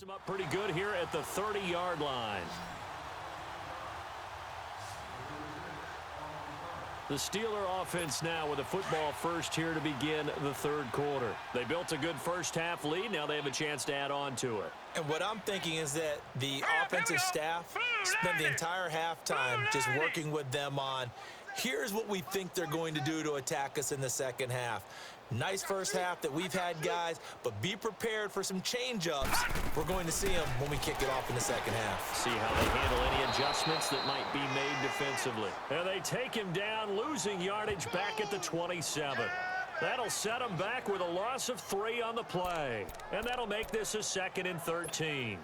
Him up pretty good here at the 30-yard line. The Steeler offense now with a football first here to begin the third quarter. They built a good first-half lead. Now they have a chance to add on to it. And what I'm thinking is that the offensive staff spent the entire halftime just working with them on, here's what we think they're going to do to attack us in the second half. Nice first half that we've had, guys, but be prepared for some change-ups. We're going to see them when we kick it off in the second half. See how they handle any adjustments that might be made defensively. And they take him down, losing yardage back at the 27. That'll set him back with a loss of 3 on the play. And that'll make this a 2nd and 13.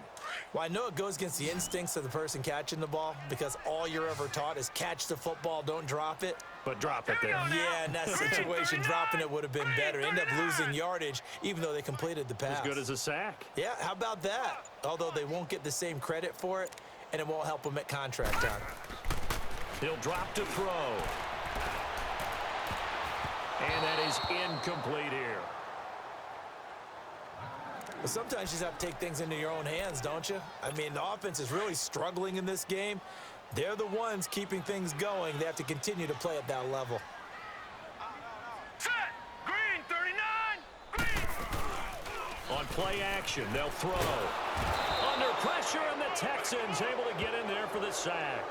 Well, I know it goes against the instincts of the person catching the ball because all you're ever taught is catch the football, don't drop it. But drop it there. Yeah, in that situation, dropping it would have been better. End up losing yardage, even though they completed the pass. As good as a sack. Yeah, how about that? Although they won't get the same credit for it, and it won't help them at contract time. He'll drop to throw. And that is incomplete here. But sometimes you just have to take things into your own hands, don't you? I mean, the offense is really struggling in this game. They're the ones keeping things going. They have to continue to play at that level. Set! Green, 39! Green! On play action, they'll throw. Under pressure, and the Texans able to get in there for the sack.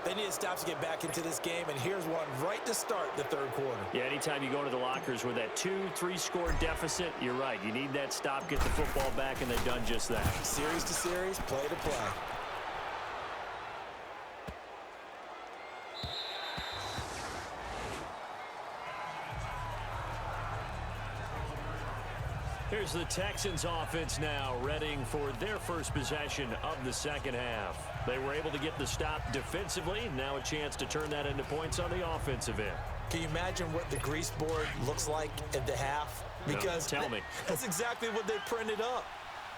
They need to stop to get back into this game, and here's one right to start the third quarter. Yeah, anytime you go to the lockers with that 2-3 score deficit, you're right. You need that stop, get the football back, and they've done just that. Series to series, play to play. Here's the Texans offense now, readying for their first possession of the second half. They were able to get the stop defensively. Now a chance to turn that into points on the offensive end. Can you imagine what the grease board looks like at the half? Because no, tell me. That's exactly what they printed up.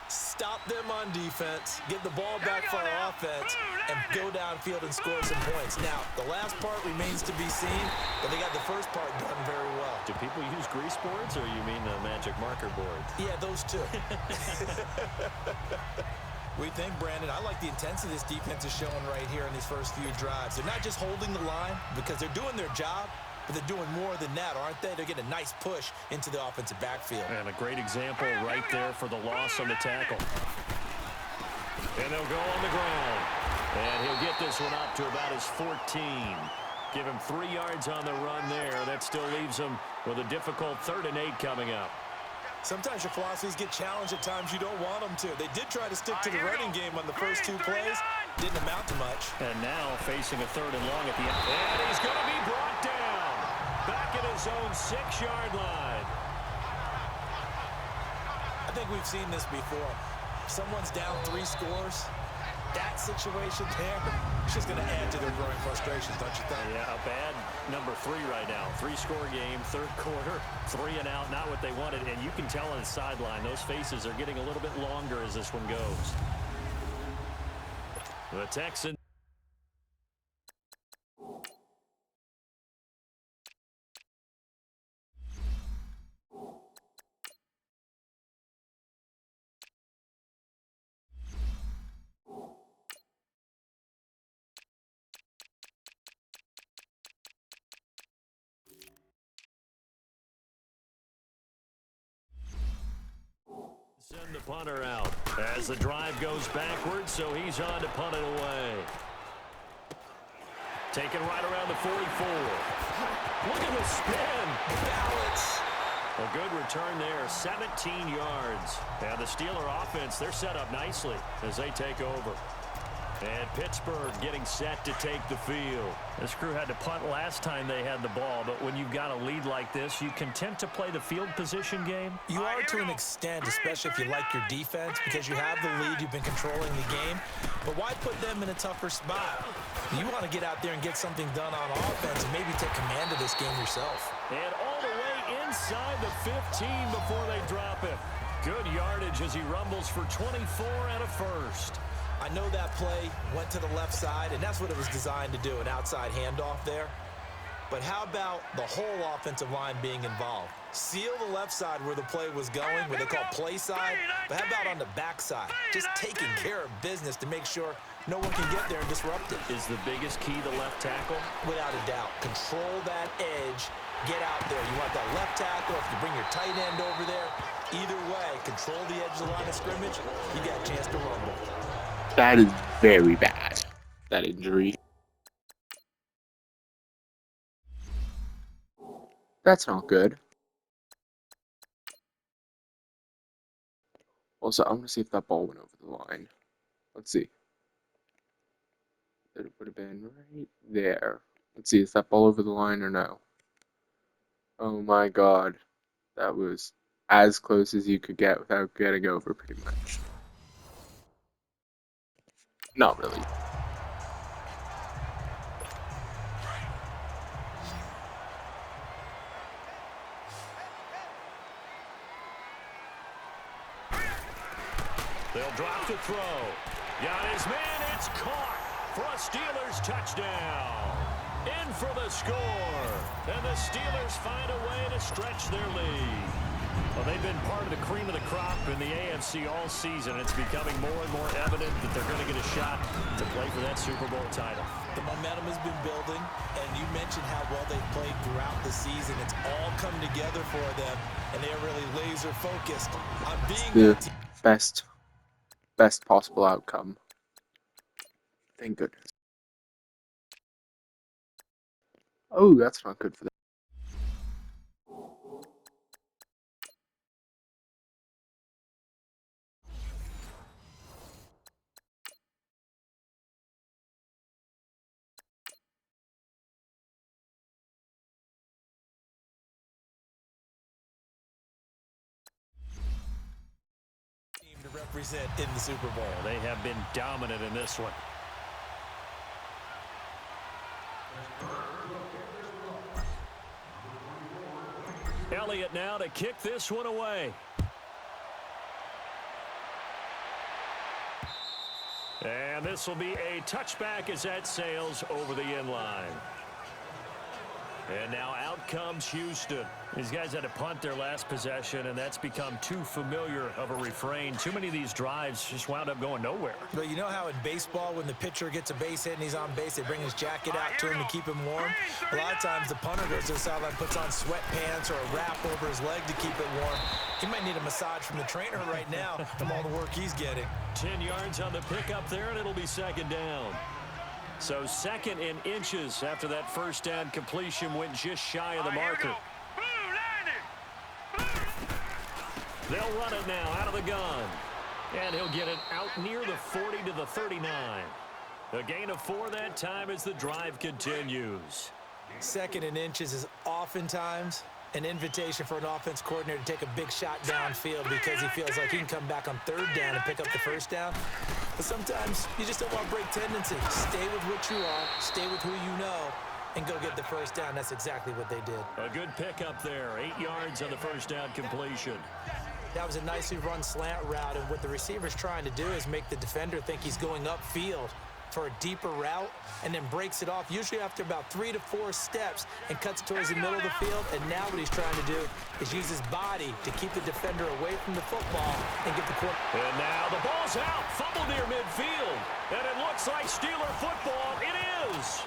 Stop them on defense, get the ball back for our offense, and go downfield and score some points. Now, the last part remains to be seen, but they got the first part done very well. Do people use grease boards, or you mean the magic marker board? Yeah, those two. We think, Brandon, I like the intensity this defense is showing right here in these first few drives. They're not just holding the line because they're doing their job, but they're doing more than that, aren't they? They're getting a nice push into the offensive backfield. And a great example right there for the loss on the tackle. And they'll go on the ground. And he'll get this one up to about his 14. Give him 3 yards on the run there. That still leaves him with a difficult 3rd and 8 coming up. Sometimes your philosophies get challenged at times you don't want them to. They did try to stick to the running game on the first 2 plays. Didn't amount to much. And now facing a 3rd and long at the end. And he's going to be brought down. Back at his own 6-yard line. I think we've seen this before. Someone's down 3 scores. That situation there, it's just going to add to their growing frustrations, don't you think? Yeah, a bad number 3 right now. 3-score game, 3rd quarter, 3 and out, not what they wanted. And you can tell on the sideline, those faces are getting a little bit longer as this one goes. The Texans. Send the punter out as the drive goes backwards, so he's on to punt it away. Taken right around the 44. Look at the spin. Balance. A good return there, 17 yards. And the Steeler offense, they're set up nicely as they take over. And Pittsburgh getting set to take the field. This crew had to punt last time they had the ball, but when you've got a lead like this, you content to play the field position game? You are to an extent, especially if you like your defense, because you have the lead, you've been controlling the game. But why put them in a tougher spot? You want to get out there and get something done on offense and maybe take command of this game yourself. And all the way inside the 15 before they drop it. Good yardage as he rumbles for 24 and a first. I know that play went to the left side, and that's what it was designed to do, an outside handoff there. But how about the whole offensive line being involved? Seal the left side where the play was going, where they call play side, but how about on the back side? Just taking care of business to make sure no one can get there and disrupt it. Is the biggest key the left tackle? Without a doubt. Control that edge. Get out there. You want that left tackle, if you bring your tight end over there, either way, control the edge of the line of scrimmage, you got a chance to rumble. That is very bad, that injury. That's not good. Also, I want to see if that ball went over the line. Let's see. It would have been right there. Let's see, is that ball over the line or no? Oh my god. That was as close as you could get without getting over, pretty much. Not really. They'll drop the throw. Got his man. It's caught for a Steelers touchdown. In for the score. And the Steelers find a way to stretch their lead. Well, they've been part of the cream of the crop in the AFC all season. It's becoming more and more evident that they're going to get a shot to play for that Super Bowl title. The momentum has been building, and you mentioned how well they've played throughout the season. It's all come together for them, and they're really laser focused on being The that team. best possible outcome. Thank goodness. Oh, that's not good for them. To represent in the Super Bowl. They have been dominant in this one. Elliott now to kick this one away. And this will be a touchback as that sails over the end line. And now out comes Houston. These guys had to punt their last possession, and that's become too familiar of a refrain. Too many of these drives just wound up going nowhere. But you know how in baseball, when the pitcher gets a base hit and he's on base, they bring his jacket out to him to keep him warm? A lot of times the punter goes to the sideline, puts on sweatpants or a wrap over his leg to keep it warm. He might need a massage from the trainer right now from all the work he's getting. 10 yards on the pickup there, and it'll be second down. So 2nd and inches after that first down completion went just shy of the marker. They'll run it now out of the gun. And he'll get it out near the 40 to the 39. A gain of 4 that time as the drive continues. 2nd and inches is oftentimes an invitation for an offense coordinator to take a big shot downfield because he feels like he can come back on 3rd down and pick up the 1st down. But sometimes you just don't want to break tendency. Stay with what you are, stay with who you know, and go get the 1st down. That's exactly what they did. A good pickup there. 8 yards on the 1st down completion. That was a nicely run slant route, and what the receiver's trying to do is make the defender think he's going upfield for a deeper route and then breaks it off, usually after about 3 to 4 steps, and cuts towards the middle of the field. And now what he's trying to do is use his body to keep the defender away from the football and get the quarterback. And now the ball's out, fumbled near midfield, and it looks like Steeler football. It is.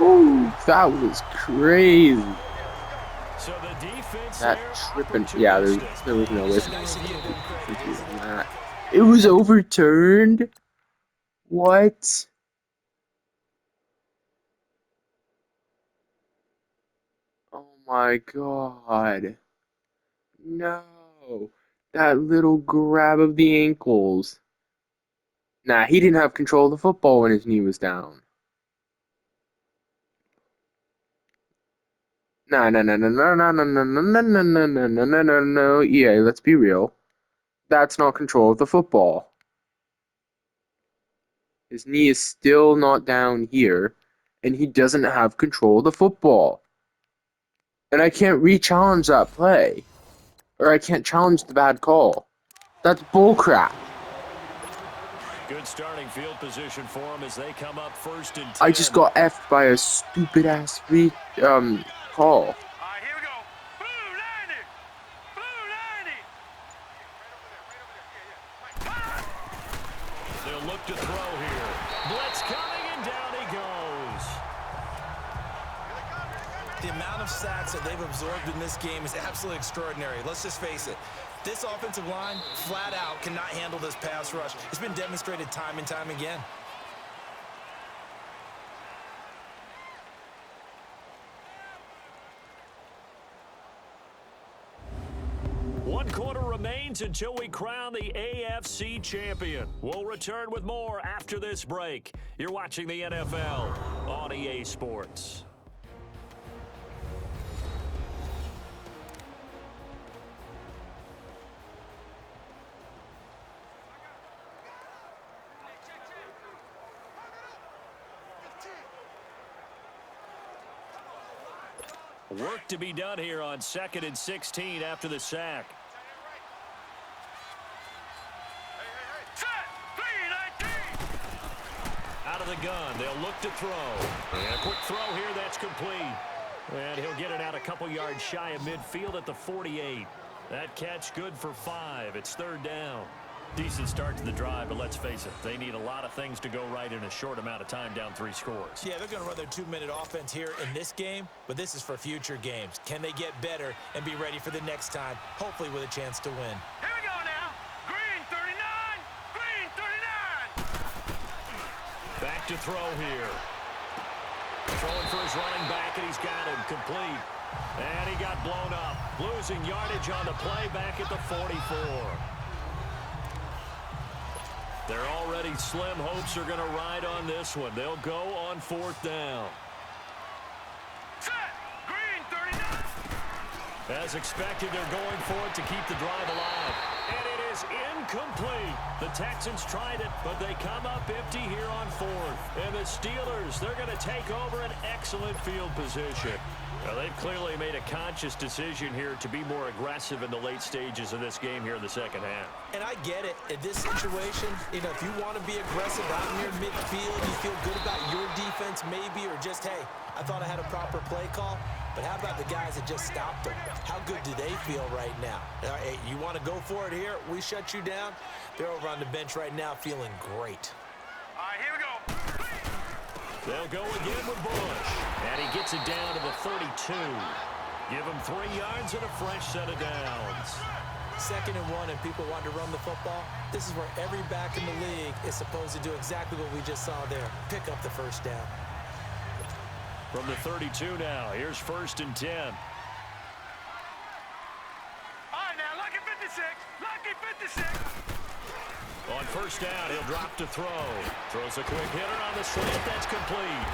Ooh, that was crazy. So the defense That there tripping, yeah, there was no way. It's nice of you to It was overturned? What? Oh my god. No. That little grab of the ankles. Nah, he didn't have control of the football when his knee was down. No. EA, let's be real. That's not control of the football. His knee is still not down here, and he doesn't have control of the football. And I can't re-challenge that play. Or I can't challenge the bad call. That's bullcrap. Good starting field position for them as they come up 1st and 10. I just got effed by a stupid-ass call. All right, here we go. Blue 90. Blue 90. They'll look to throw here. Blitz coming, and down he goes. The amount of sacks that they've absorbed in this game is absolutely extraordinary. Let's just face it. This offensive line, flat out, cannot handle this pass rush. It's been demonstrated time and time again. One quarter remains until we crown the AFC champion. We'll return with more after this break. You're watching the NFL on EA Sports. Work to be done here on 2nd and 16 after the sack. Out of the gun, they'll look to throw. And a quick throw here, that's complete. And he'll get it out a couple yards shy of midfield at the 48. That catch good for 5. It's 3rd down. Decent start to the drive, but let's face it, they need a lot of things to go right in a short amount of time, down 3 scores. Yeah, they're going to run their 2-minute offense here in this game, but this is for future games. Can they get better and be ready for the next time, hopefully with a chance to win? Here we go now. Green 39. Green 39. Back to throw here. Throwing for his running back, and he's got him complete. And he got blown up. Losing yardage on the play back at the 44. They're already slim hopes are going to ride on this one. They'll go on 4th down. Set. Green 39. As expected, they're going for it to keep the drive alive. And it is incomplete. The Texans tried it, but they come up empty here on 4th. And the Steelers, they're going to take over an excellent field position. Now, they've clearly made a conscious decision here to be more aggressive in the late stages of this game here in the 2nd half. And I get it. In this situation, if you want to be aggressive out near midfield, you feel good about your defense maybe, or just, hey, I thought I had a proper play call. But how about the guys that just stopped them? How good do they feel right now? Hey, you want to go for it here? We shut you down. They're over on the bench right now feeling great. All right, here we go. They'll go again with Bush. And he gets it down to the 32. Give him 3 yards and a fresh set of downs. 2nd and 1 and people want to run the football. This is where every back in the league is supposed to do exactly what we just saw there. Pick up the 1st down. From the 32 now, here's 1st and 10. All right, now, lucky 56. Lucky 56. On 1st down, he'll drop to throw. Throws a quick hitter on the slant. That's complete.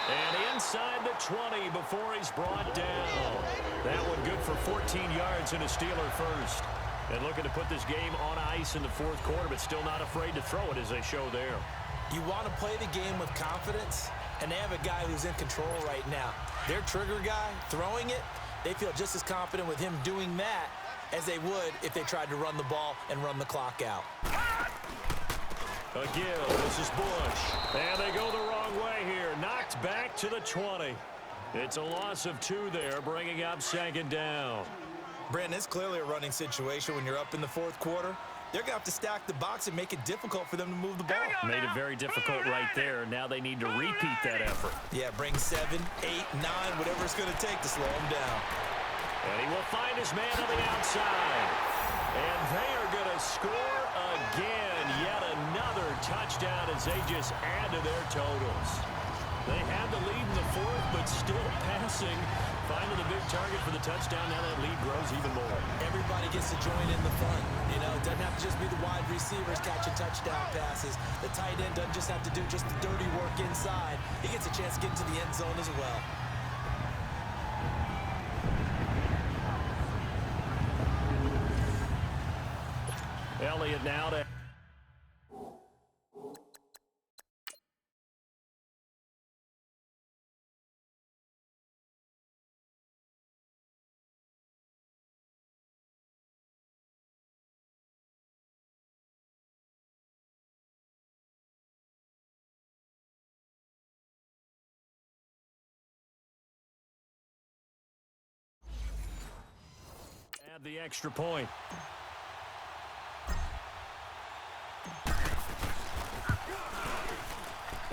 And inside the 20 before he's brought down. That one good for 14 yards and a Steeler first. And looking to put this game on ice in the 4th quarter, but still not afraid to throw it as they show there. You want to play the game with confidence, and they have a guy who's in control right now. Their trigger guy, throwing it, they feel just as confident with him doing that as they would if they tried to run the ball and run the clock out. Again, this is Bush. And they go the wrong way here. Knocked back to the 20. It's a loss of 2 there, bringing up 2nd down. Brandon, it's clearly a running situation when you're up in the 4th quarter. They're going to have to stack the box and make it difficult for them to move the ball. Made it very difficult right there. Now they need to repeat that effort. Yeah, bring 7, 8, 9, whatever it's going to take to slow them down. And he will find his man on the outside. And they are going to score again. Yet another touchdown as they just add to their totals. They had the lead in the 4th, but still passing. Finding the big target for the touchdown. Now that lead grows even more. Everybody gets to join in the fun. You know, it doesn't have to just be the wide receivers catching touchdown passes. The tight end doesn't just have to do just the dirty work inside. He gets a chance to get into the end zone as well. Elliott now to had the extra point.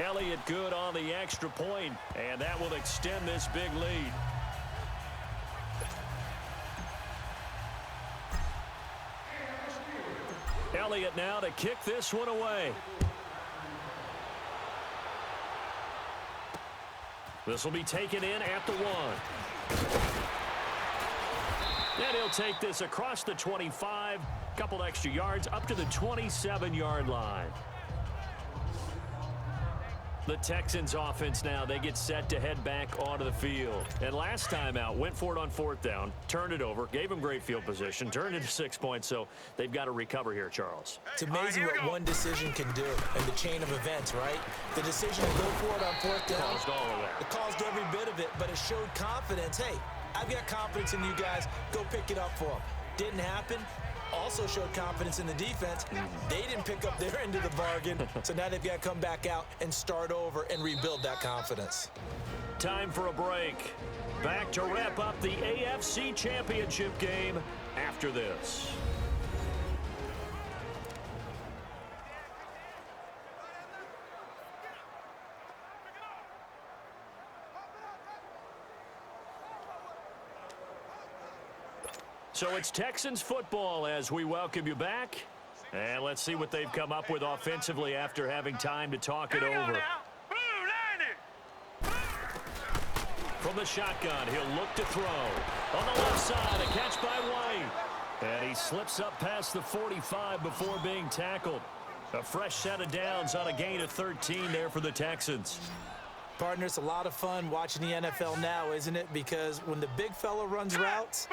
Elliott good on the extra point, and that will extend this big lead. Elliott now to kick this one away. This will be taken in at the 1. And he'll take this across the 25, couple extra yards up to the 27-yard line. The Texans offense now, they get set to head back onto the field. And last time out, went for it on 4th down, turned it over, gave them great field position, turned it to 6 points, so they've got to recover here, Charles. It's amazing what one decision can do in the chain of events, right? The decision to go for it on 4th down. Caused all of that. It caused every bit of it, but it showed confidence. Hey, I've got confidence in you guys. Go pick it up for them. Didn't happen. Also showed confidence in the defense. They didn't pick up their end of the bargain, so now they've got to come back out and start over and rebuild that confidence. Time for a break. Back to wrap up the AFC Championship game after this. So it's Texans football as we welcome you back. And let's see what they've come up with offensively after having time to talk it over. From the shotgun, he'll look to throw. On the left side, a catch by White. And he slips up past the 45 before being tackled. A fresh set of downs on a gain of 13 there for the Texans. Partner, it's a lot of fun watching the NFL now, isn't it? Because when the big fella runs routes,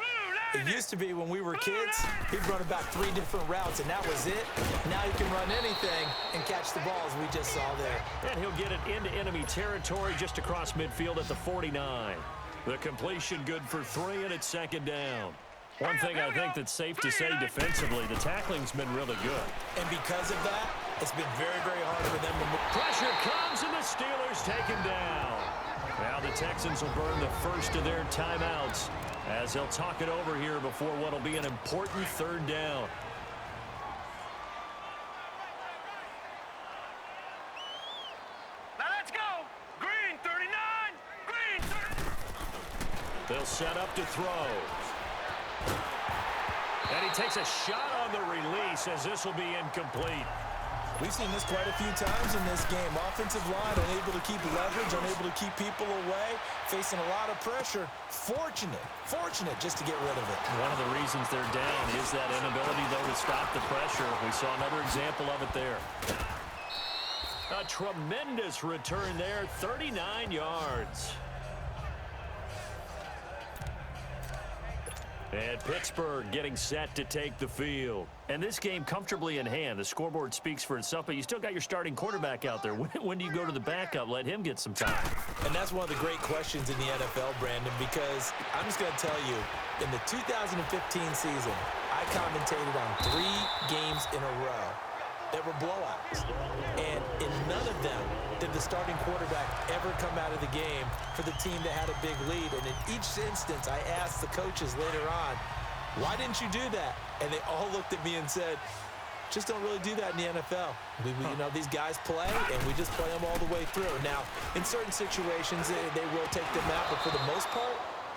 it used to be when we were kids, he'd run about 3 different routes, and that was it. Now he can run anything and catch the ball, as we just saw there. And he'll get it into enemy territory just across midfield at the 49. The completion good for 3, and it's 2nd down. One thing I think that's safe to say defensively, the tackling's been really good. And because of that, it's been very, very hard for them to move. Pressure comes, and the Steelers take him down. Now the Texans will burn the first of their timeouts as they'll talk it over here before what will be an important 3rd down. Now let's go. Green 39. Green 30. They'll set up to throw. And he takes a shot on the release as this will be incomplete. We've seen this quite a few times in this game. Offensive line unable to keep leverage, unable to keep people away, facing a lot of pressure. Fortunate just to get rid of it. One of the reasons they're down is that inability, though, to stop the pressure. We saw another example of it there. A tremendous return there, 39 yards. And Pittsburgh getting set to take the field. And this game comfortably in hand. The scoreboard speaks for itself, but you still got your starting quarterback out there. When do you go to the backup? Let him get some time. And that's one of the great questions in the NFL, Brandon, because I'm just going to tell you, in the 2015 season, I commentated on 3 games in a row that were blowouts. And in none of them did the starting quarterback ever come out of the game for the team that had a big lead. And in each instance, I asked the coaches later on, why didn't you do that? And they all looked at me and said, just don't really do that in the NFL. You know, these guys play, and we just play them all the way through. Now, in certain situations, they will take them out, but for the most part,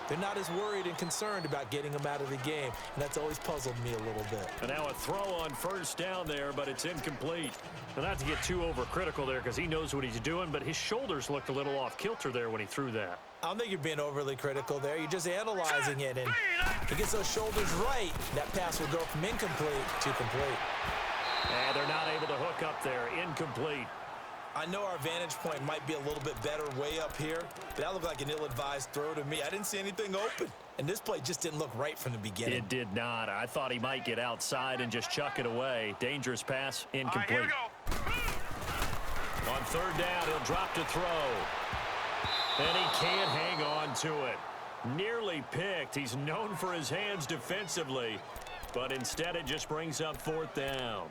they're not as worried and concerned about getting them out of the game, and that's always puzzled me a little bit. And now a throw on 1st down there, but it's incomplete. And not to get too overcritical there because he knows what he's doing, but his shoulders looked a little off kilter there when he threw that. I don't think you're being overly critical there. You're just analyzing it, and he gets those shoulders right. That pass will go from incomplete to complete. And they're not able to hook up there. Incomplete. I know our vantage point might be a little bit better way up here, but that looked like an ill-advised throw to me. I didn't see anything open, and this play just didn't look right from the beginning. It did not. I thought he might get outside and just chuck it away. Dangerous pass, incomplete. All right, here we go. On 3rd down, he'll drop to throw. And he can't hang on to it. Nearly picked. He's known for his hands defensively, but instead it just brings up 4th down.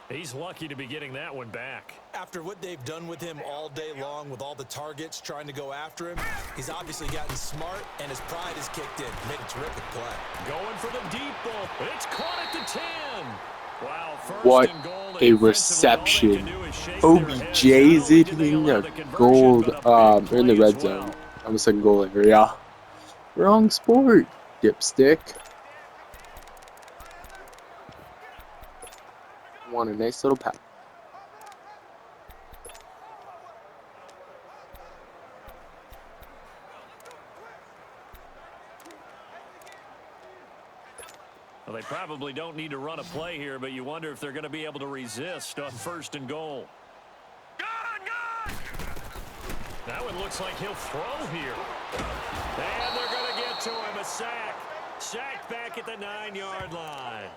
He's lucky to be getting that one back. After what they've done with him all day long with all the targets trying to go after him, he's obviously gotten smart and his pride is kicked in. Made a terrific play. Going for the deep ball. It's caught at the 10. Wow, first What and goal, a and reception. OBJ is in the gold, in the red zone. I almost said goal area. Wrong sport, dipstick. Want a nice little pass. Well, they probably don't need to run a play here, but you wonder if they're going to be able to resist on first and goal. That one looks like he'll throw here. And they're going to get to him. A sack. Sacked back at the 9-yard line.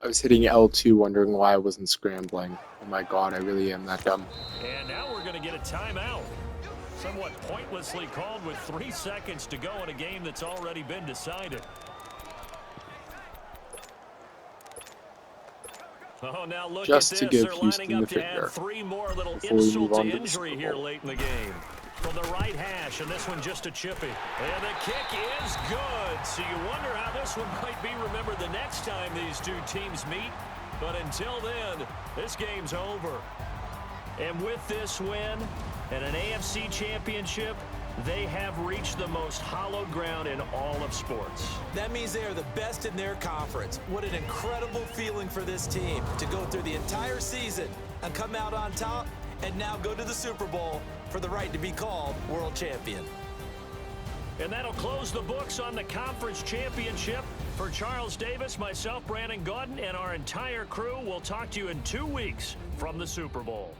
I was hitting L2 wondering why I wasn't scrambling. Oh my god, I really am that dumb. And now we're going to get a timeout. Somewhat pointlessly called with 3 seconds to go in a game that's already been decided. Oh, now look Just at to this. give They're Houston lining up the to add finger 3 more little before we insult move to on to the injury Super here Bowl. late in the game. From the right hash, and this one just a chippy. And the kick is good. So you wonder how this one might be remembered the next time these two teams meet. But until then, this game's over. And with this win and an AFC championship, they have reached the most hallowed ground in all of sports. That means they are the best in their conference. What an incredible feeling for this team to go through the entire season and come out on top and now go to the Super Bowl for the right to be called world champion. And that'll close the books on the conference championship. For Charles Davis, myself, Brandon Gaudin, and our entire crew, we'll talk to you in 2 weeks from the Super Bowl.